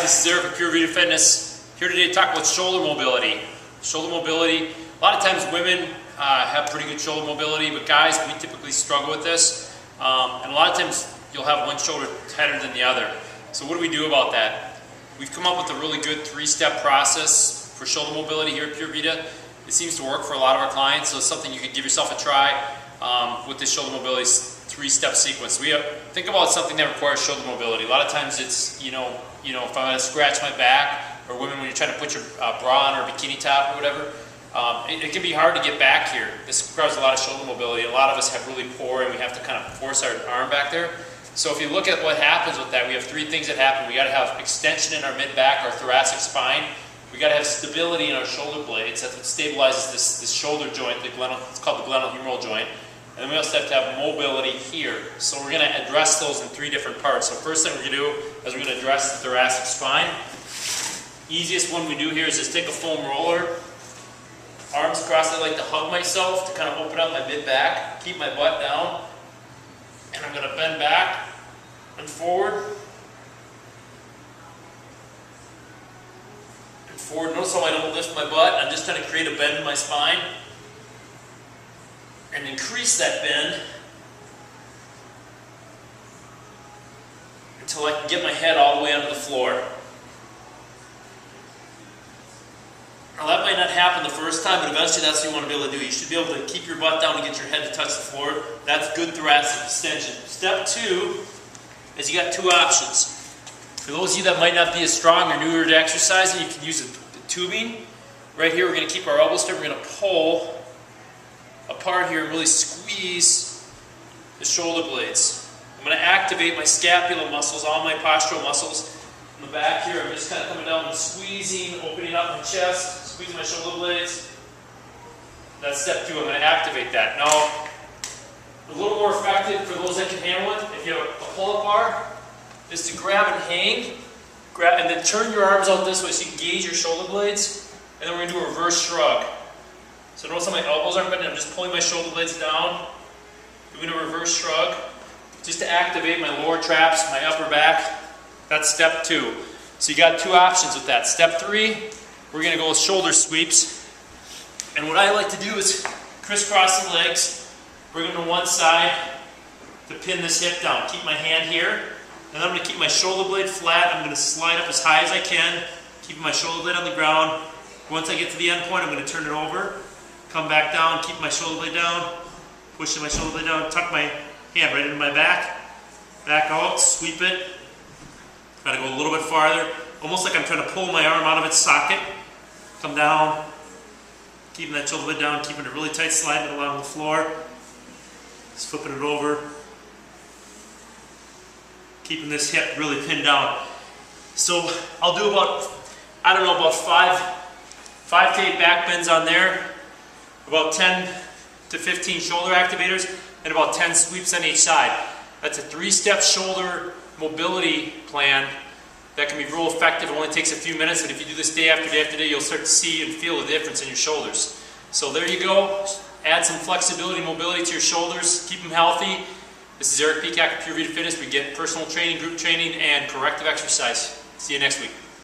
this is Eric with Puravida Fitness. Here today to talk about shoulder mobility. Shoulder mobility, a lot of times women have pretty good shoulder mobility, but guys, we typically struggle with this. And a lot of times you'll have one shoulder tighter than the other. So what do we do about that? We've come up with a really good 3-step process for shoulder mobility here at Puravida. It seems to work for a lot of our clients, so it's something you could give yourself a try with this shoulder mobility 3-step sequence. Think about something that requires shoulder mobility. A lot of times it's, if I'm going to scratch my back, or women when you're trying to put your bra on or bikini top or whatever, it can be hard to get back here. This requires a lot of shoulder mobility. A lot of us have really poor, and we have to kind of force our arm back there. So if you look at what happens with that, we have 3 things that happen. We got to have extension in our mid-back, our thoracic spine. We got to have stability in our shoulder blades. That's what stabilizes this shoulder joint. It's called the glenohumeral joint. And then we also have to have mobility here. So we're going to address those in 3 different parts. So first thing we're going to do is we're going to address the thoracic spine. Easiest one we do here is just take a foam roller, arms crossed. I like to hug myself to kind of open up my mid-back, keep my butt down, and I'm going to bend back and forward. And forward. Notice how I don't lift my butt. I'm just trying to create a bend in my spine and increase that bend until I can get my head all the way onto the floor. Now that might not happen the first time, but eventually that's what you want to be able to do. You should be able to keep your butt down and get your head to touch the floor. That's good thoracic extension. Step 2 is you got 2 options. For those of you that might not be as strong or newer to exercising, you can use the tubing. Right here we're going to keep our elbow straight. We're going to pull apart here and really squeeze the shoulder blades. I'm going to activate my scapular muscles, all my postural muscles. In the back here, I'm just kind of coming down and squeezing, opening up my chest, squeezing my shoulder blades. That's step 2. I'm going to activate that. Now, a little more effective for those that can handle it, if you have a pull-up bar, is to grab and hang, and then turn your arms out this way so you can gauge your shoulder blades, and then we're going to do a reverse shrug. So notice how my elbows aren't bending, I'm just pulling my shoulder blades down, doing a reverse shrug, just to activate my lower traps, my upper back. That's step 2. So you got 2 options with that. Step 3, we're going to go with shoulder sweeps. And what I like to do is crisscross the legs, bring them to one side to pin this hip down. Keep my hand here, and I'm going to keep my shoulder blade flat. I'm going to slide up as high as I can, keeping my shoulder blade on the ground. Once I get to the end point, I'm going to turn it over, come back down, keep my shoulder blade down, pushing my shoulder blade down, tuck my hand right into my back, back out, sweep it. Try to go a little bit farther, almost like I'm trying to pull my arm out of its socket. Come down, keeping that shoulder blade down, keeping it really tight, sliding it along the floor. Just flipping it over. Keeping this hip really pinned down. So I'll do about 5 to 8 back bends on there, about 10 to 15 shoulder activators, and about 10 sweeps on each side. That's a 3-step shoulder mobility plan that can be real effective. It only takes a few minutes, and if you do this day after day after day, you'll start to see and feel the difference in your shoulders. So there you go. Add some flexibility and mobility to your shoulders. Keep them healthy. This is Eric Peacock at Puravida Fitness. We get personal training, group training, and corrective exercise. See you next week.